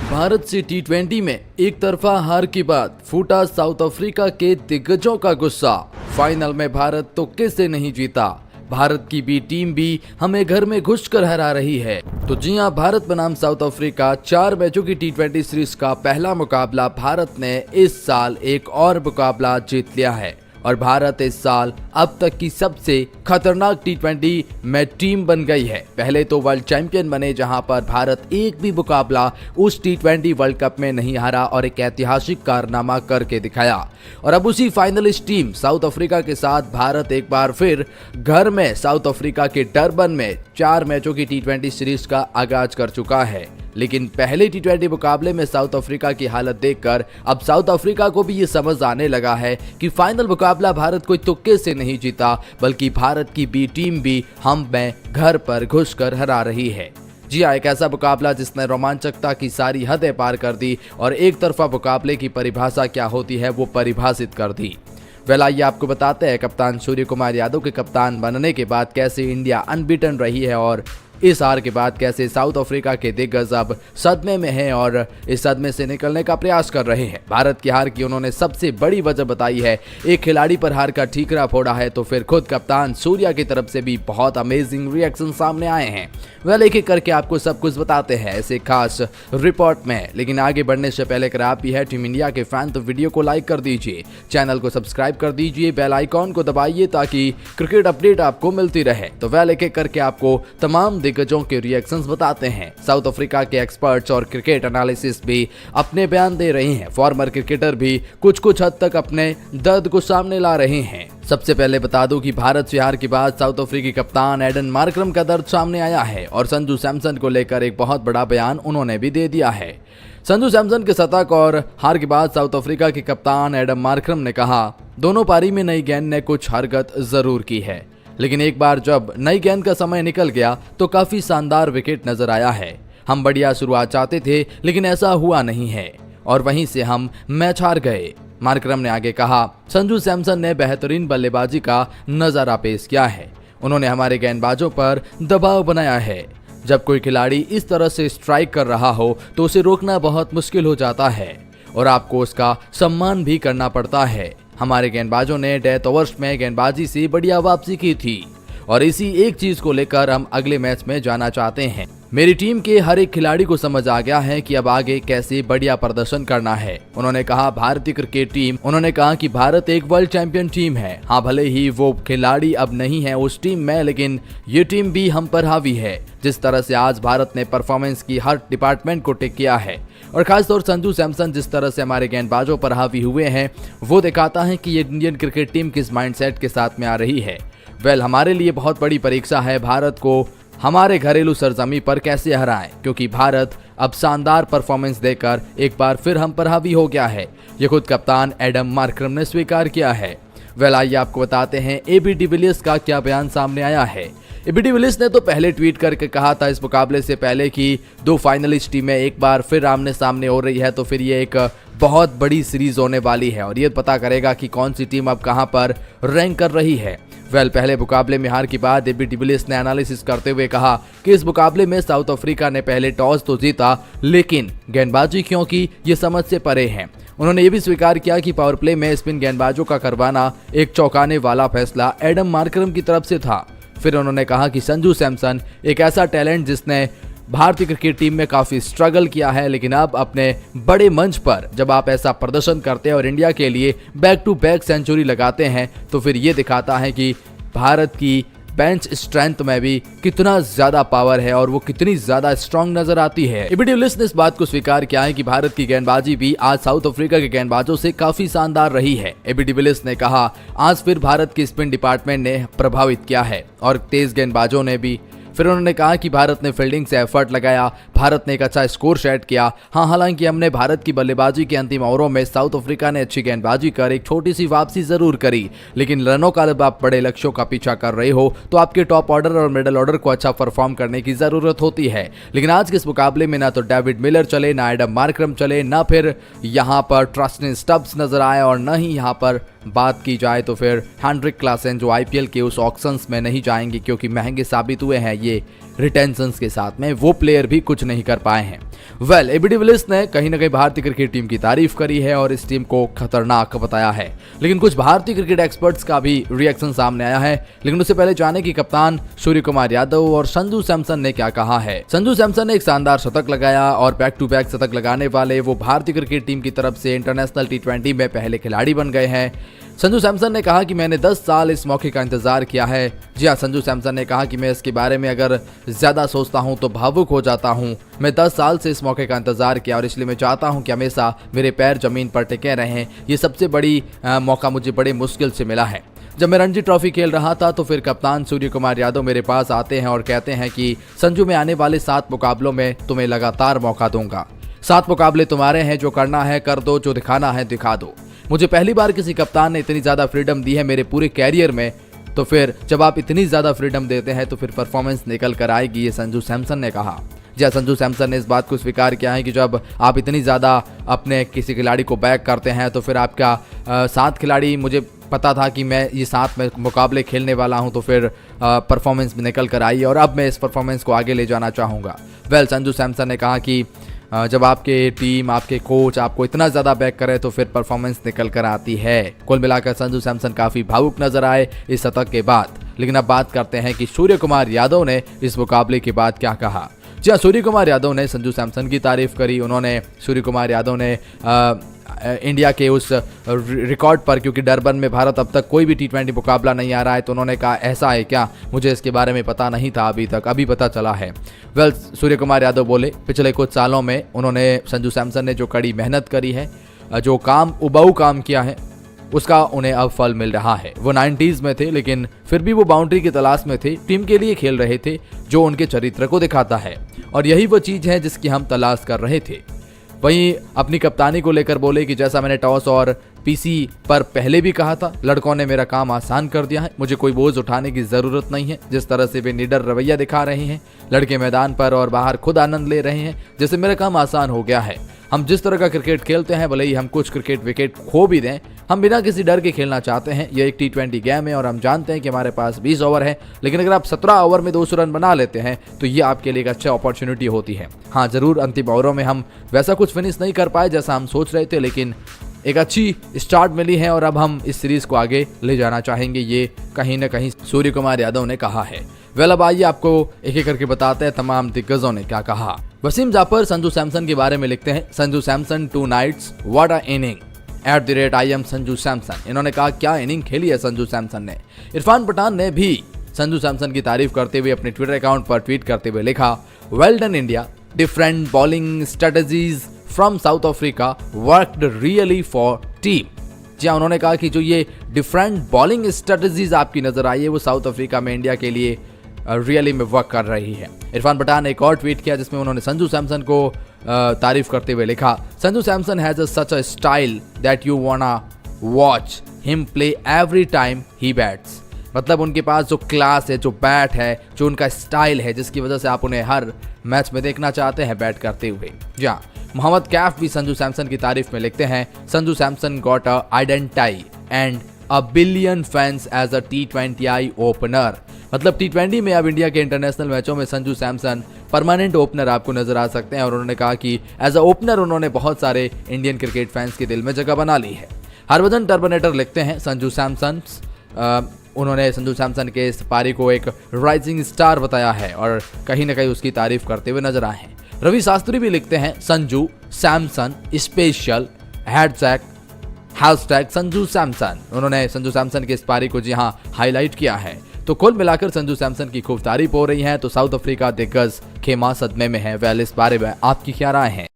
भारत से टी20 में एक तरफा हार के बाद फूटा साउथ अफ्रीका के दिग्गजों का गुस्सा। फाइनल में भारत तुक्के से नहीं जीता। भारत की बी टीम भी हमें घर में घुसकर हरा रही है। तो जी हां, भारत बनाम साउथ अफ्रीका 4 मैचों की टी20 सीरीज का पहला मुकाबला भारत ने इस साल एक और मुकाबला जीत लिया है और भारत इस साल अब तक की सबसे खतरनाक टी20 में टीम बन गई है। पहले तो वर्ल्ड चैंपियन बने, जहां पर भारत एक भी मुकाबला उस टी20 वर्ल्ड कप में नहीं हारा और एक ऐतिहासिक कारनामा करके दिखाया। और अब उसी फाइनलिस्ट टीम साउथ अफ्रीका के साथ भारत एक बार फिर घर में साउथ अफ्रीका के डरबन में 4 मैचों की टी20 सीरीज का आगाज कर चुका है। लेकिन पहले टी20 मुकाबले में साउथ अफ्रीका की हालत देखकर अब साउथ अफ्रीका को भी ये समझ आने लगा है कि फाइनल मुकाबला भारत कोई तुक्के से नहीं जीता, बल्कि भारत की बी टीम भी हम में घर पर घुसकर हरा रही है। जी हाँ, एक ऐसा मुकाबला जिसने रोमांचकता की सारी हदें पार कर दी और एक तरफा मुकाबले की परिभाषा क्या होती है वो परिभाषित कर दी। आइए आपको बताते हैं कप्तान सूर्य कुमार यादव के कप्तान बनने के बाद कैसे इंडिया अनबीटन रही है और इस हार के बाद कैसे साउथ अफ्रीका के दिग्गज अब सदमे में हैं और इस सदमे से निकलने का प्रयास कर रहे हैं। भारत की हार की उन्होंने सबसे बड़ी वजह बताई है, एक खिलाड़ी पर हार का ठीकरा फोड़ा है, तो फिर खुद कप्तान सूर्या की तरफ से भी बहुत अमेजिंग रिएक्शन सामने आए हैं। एक एक करके आपको सब कुछ बताते हैं ऐसे खास रिपोर्ट में। लेकिन आगे बढ़ने से पहले अगर आप भी है टीम इंडिया के फैन तो वीडियो को लाइक कर दीजिए, चैनल को सब्सक्राइब कर दीजिए, बेल आइकॉन को दबाइए ताकि क्रिकेट अपडेट आपको मिलती रहे। तो एक एक करके आपको तमाम दिग्गजों के रिएक्शंस बताते हैं। साउथ अफ्रीका के एक्सपर्ट्स और क्रिकेट एनालिसिस्ट भी अपने बयान दे रहे हैं। फॉर्मर क्रिकेटर भी कुछ हद तक अपने दर्द को सामने ला रहे हैं। सबसे पहले बता दूं कि भारत से हार के बाद साउथ अफ्रीकी कप्तान एडन मार्करम का दर्द सामने आया है और संजू सैमसन को लेकर एक बहुत बड़ा बयान उन्होंने भी दे दिया है। संजू सैमसन के शतक और हार के बाद साउथ अफ्रीका के कप्तान एडम मार्करम ने कहा, दोनों पारी में नई गेंद ने कुछ हरकत जरूर की है, लेकिन एक बार जब नई गेंद का समय निकल गया तो काफी शानदार विकेट नजर आया है। हम बढ़िया शुरुआत चाहते थे लेकिन ऐसा हुआ नहीं है और वहीं से हम मैच हार गए। मार्करम ने आगे कहा, संजू सैमसन ने बेहतरीन बल्लेबाजी का नजारा पेश किया है। उन्होंने हमारे गेंदबाजों पर दबाव बनाया है। जब कोई खिलाड़ी इस तरह से स्ट्राइक कर रहा हो तो उसे रोकना बहुत मुश्किल हो जाता है और आपको उसका सम्मान भी करना पड़ता है। हमारे गेंदबाजों ने डेथ ओवर्स में गेंदबाजी से बढ़िया वापसी की थी और इसी एक चीज को लेकर हम अगले मैच में जाना चाहते हैं। मेरी टीम के हर एक खिलाड़ी को समझ आ गया है कि अब आगे कैसे बढ़िया प्रदर्शन करना है। उन्होंने कहा भारतीय क्रिकेट टीम, उन्होंने कहा कि भारत एक वर्ल्ड चैंपियन टीम है। हाँ, भले ही वो खिलाड़ी अब नहीं है उस टीम में, लेकिन ये टीम भी हम पर हावी है। जिस तरह से आज भारत ने परफॉर्मेंस की हर डिपार्टमेंट को टिक किया है और खासतौर संजू सैमसन जिस तरह से हमारे गेंदबाजों पर हावी हुए हैं, वो दिखाता है कि ये इंडियन क्रिकेट टीम किस माइंडसेट के साथ में आ रही है। हमारे लिए बहुत बड़ी परीक्षा है भारत को हमारे घरेलू सरजमी पर कैसे हराएं, क्योंकि भारत अब शानदार परफॉर्मेंस देकर एक बार फिर हम पर हावी हो गया है। ये खुद कप्तान एडम मार्करम ने स्वीकार किया है। आइए आपको बताते हैं एबी डिविलियर्स का क्या बयान सामने आया है। एबी डिविलियर्स ने तो पहले ट्वीट करके कहा था इस मुकाबले से पहले कि 2 फाइनलिस्ट टीमें एक बार फिर आमने सामने हो रही है, तो फिर ये एक बहुत बड़ी सीरीज होने वाली है और ये पता करेगा कि कौन सी टीम अब कहां पर रैंक कर रही है। पहले मुकाबले में हार के बाद एबी डिविलियर्स ने एनालिसिस करते हुए कहा कि इस मुकाबले में साउथ अफ्रीका ने पहले टॉस तो जीता, लेकिन गेंदबाजी क्यों की ये समझ से परे है। उन्होंने ये भी स्वीकार किया कि पावर प्ले में स्पिन गेंदबाजों का करवाना एक चौंकाने वाला फैसला एडम मार्करम की तरफ से था। फिर उन्होंने कहा कि संजू सैमसन एक ऐसा टैलेंट जिसने भारतीय क्रिकेट टीम में काफी स्ट्रगल किया है, लेकिन अब अपने बड़े मंच पर जब आप ऐसा प्रदर्शन करते हैं और इंडिया के लिए बैक टू बैक सेंचुरी लगाते हैं, तो फिर ये दिखाता है कि भारत की बेंच स्ट्रेंथ में भी कितना ज्यादा पावर है और वो कितनी ज्यादा स्ट्रांग नजर आती है। एबी डिविलियर्स ने इस बात को स्वीकार किया है कि भारत की गेंदबाजी भी आज साउथ अफ्रीका के गेंदबाजों से काफी शानदार रही है। एबी डिविलियर्स ने कहा, आज फिर भारत की स्पिन डिपार्टमेंट ने प्रभावित किया है और तेज गेंदबाजों ने भी। फिर उन्होंने कहा कि भारत ने फील्डिंग से एफर्ट लगाया, भारत ने एक अच्छा स्कोर सेट किया। हाँ, हालांकि हमने भारत की बल्लेबाजी के अंतिम ओवरों में साउथ अफ्रीका ने अच्छी गेंदबाजी कर एक छोटी सी वापसी जरूर करी, लेकिन रनों का जब आप बड़े लक्ष्यों का पीछा कर रहे हो तो आपके टॉप ऑर्डर और मिडिल ऑर्डर को अच्छा परफॉर्म करने की जरूरत होती है। लेकिन आज के इस मुकाबले में ना तो डेविड मिलर चले, ना एडम मार्करम चले, ना फिर यहाँ पर ट्रस्टिन स्टब्स नजर आए और न ही यहाँ पर बात की जाए तो फिर हेनरिक क्लासेन जो आईपीएल के उस ऑक्शंस में नहीं जाएंगे क्योंकि महंगे साबित हुए हैं। ये रिटेंशंस के साथ में वो प्लेयर भी कुछ नहीं कर पाए हैं। वेल, एबी डिविलियर्स ने कहीं ना कहीं भारतीय क्रिकेट टीम की तारीफ करी है और इस टीम को खतरनाक बताया है, लेकिन कुछ भारतीय क्रिकेट एक्सपर्ट्स का भी रिएक्शन सामने आया है। लेकिन उससे पहले जाने कि कप्तान सूर्य कुमार यादव और संजू सैमसन ने क्या कहा है। संजू सैमसन ने एक शानदार शतक लगाया और बैक टू बैक शतक लगाने वाले वो भारतीय क्रिकेट टीम की तरफ से इंटरनेशनल T20 में पहले खिलाड़ी बन गए हैं। संजू सैमसन ने कहा कि मैंने 10 साल इस मौके का इंतजार किया है। जी हाँ, संजू सैमसन ने कहा कि मैं इसके बारे में अगर ज्यादा सोचता हूं तो भावुक हो जाता हूं। मैं 10 साल से इस मौके का इंतजार किया और इसलिए मैं चाहता हूं कि हमेशा मेरे पैर जमीन पर टिके रहें। ये सबसे बड़ी मौका मुझे बड़े मुश्किल से मिला है। जब मैं रणजी ट्रॉफी खेल रहा था तो फिर कप्तान सूर्य कुमार यादव मेरे पास आते हैं और कहते हैं कि संजू, मैं आने वाले 7 मुकाबलों में तुम्हें लगातार मौका दूंगा। 7 मुकाबले तुम्हारे हैं, जो करना है कर दो, जो दिखाना है दिखा दो। मुझे पहली बार किसी कप्तान ने इतनी ज्यादा फ्रीडम दी है मेरे पूरे कैरियर में, तो फिर जब आप इतनी ज्यादा फ्रीडम देते हैं तो फिर परफॉर्मेंस निकल कर आएगी, ये संजू सैमसन ने कहा। जी, संजू सैमसन ने इस बात को स्वीकार किया है कि जब आप इतनी ज़्यादा अपने किसी खिलाड़ी को बैक करते हैं तो फिर आपका 7 खिलाड़ी, मुझे पता था कि मैं ये 7 में मुकाबले खेलने वाला हूं, तो फिर परफॉर्मेंस निकल कर आई और अब मैं इस परफॉर्मेंस को आगे ले जाना चाहूँगा। वेल, संजू सैमसन ने कहा कि जब आपके टीम, आपके कोच आपको इतना ज़्यादा बैक करे तो फिर परफॉर्मेंस निकल कर आती है। कुल मिलाकर संजू सैमसन काफ़ी भावुक नजर आए इस शतक के बाद। लेकिन अब बात करते हैं कि सूर्य कुमार यादव ने इस मुकाबले के बाद क्या कहा। जी हाँ, सूर्य कुमार यादव ने संजू सैमसन की तारीफ करी। उन्होंने, सूर्य कुमार यादव ने इंडिया के उस रिकॉर्ड पर, क्योंकि डरबन में भारत अब तक कोई भी T20 मुकाबला नहीं आ रहा है, तो उन्होंने कहा ऐसा है क्या, मुझे इसके बारे में पता नहीं था अभी तक, अभी पता चला है। वेल, सूर्य कुमार यादव बोले पिछले कुछ सालों में उन्होंने, संजू सैमसन ने जो कड़ी मेहनत करी है, जो काम उबाऊ काम किया है, उसका उन्हें अब फल मिल रहा है। वो 90s में थे लेकिन फिर भी वो बाउंड्री की तलाश में थे, टीम के लिए खेल रहे थे, जो उनके चरित्र को दिखाता है और यही वो चीज़ है जिसकी हम तलाश कर रहे थे। वहीं अपनी कप्तानी को लेकर बोले कि जैसा मैंने टॉस और पीसी पर पहले भी कहा था, लड़कों ने मेरा काम आसान कर दिया है, मुझे कोई बोझ उठाने की ज़रूरत नहीं है। जिस तरह से वे निडर रवैया दिखा रहे हैं, लड़के मैदान पर और बाहर खुद आनंद ले रहे हैं, जैसे मेरा काम आसान हो गया है। हम जिस तरह का क्रिकेट खेलते हैं, भले ही हम कुछ क्रिकेट विकेट खो भी दें, हम बिना किसी डर के खेलना चाहते हैं। यह एक T20 गेम है और हम जानते हैं कि हमारे पास 20 ओवर है, लेकिन अगर आप 17 ओवर में 200 रन बना लेते हैं तो ये आपके लिए एक अच्छा अपॉर्चुनिटी होती है। हाँ, जरूर अंतिम ओवरों में हम वैसा कुछ फिनिश नहीं कर पाए जैसा हम सोच रहे थे, लेकिन एक अच्छी स्टार्ट मिली है और अब हम इस सीरीज को आगे ले जाना चाहेंगे, ये कहीं ना कहीं सूर्य कुमार यादव ने कहा है। वेल, अब आइए आपको एक एक करके बताते हैं तमाम दिग्गजों ने क्या कहा। वसीम जाफर संजू सैमसन के बारे में लिखते हैं, Sanju Samson 2 nights, what a inning, @IM Sanju Samson. इन्होंने कहा क्या इनिंग खेली है संजू सैमसन ने। इरफान पठान ने भी संजू सैमसन की तारीफ करते हुए अपने ट्विटर अकाउंट पर ट्वीट करते हुए लिखा, well done India, different bowling strategies from South Africa worked really for team. जी हाँ, उन्होंने कहा कि जो ये डिफरेंट बॉलिंग स्ट्रेटजीज आपकी नजर आई है वो साउथ अफ्रीका में इंडिया के लिए रियली में वर्क कर रही है। इरफान पठान ने एक और ट्वीट किया जिसमें उन्होंने संजू सैमसन को तारीफ करते हुए लिखा, Sanju Samson has such a style that you वांना watch him play every time he bats. मतलब उनके पास जो क्लास है, जो बैट है, जो उनका स्टाइल है, जिसकी वजह से आप उन्हें हर मैच में देखना चाहते हैं बैट करते हुए। जी हाँ, मोहम्मद कैफ भी संजू सैमसन की तारीफ में लिखते हैं, Sanju Samson got a identity and a billion fans as a T20I opener. मतलब T20 में अब इंडिया के इंटरनेशनल मैचों में संजू सैमसन परमानेंट ओपनर आपको नजर आ सकते हैं और उन्होंने कहा कि एज अ ओपनर उन्होंने बहुत सारे इंडियन क्रिकेट फैंस के दिल में जगह बना ली है। हरभजन टर्बनेटर लिखते हैं, संजू सैमसन, उन्होंने संजू सैमसन के इस पारी को एक राइजिंग स्टार बताया है और कहीं ना कहीं उसकी तारीफ करते हुए नजर आए हैं। रवि शास्त्री भी लिखते हैं, संजू सैमसन स्पेशल हैशटैग संजू सैमसन। उन्होंने संजू सैमसन की इस पारी को जी हाँ हाईलाइट किया है। तो कुल मिलाकर संजू सैमसन की खूब तारीफ हो रही है, तो साउथ अफ्रीका दिग्गज खेमा सदमे में है। वेल, इस बारे में आपकी क्या राय है?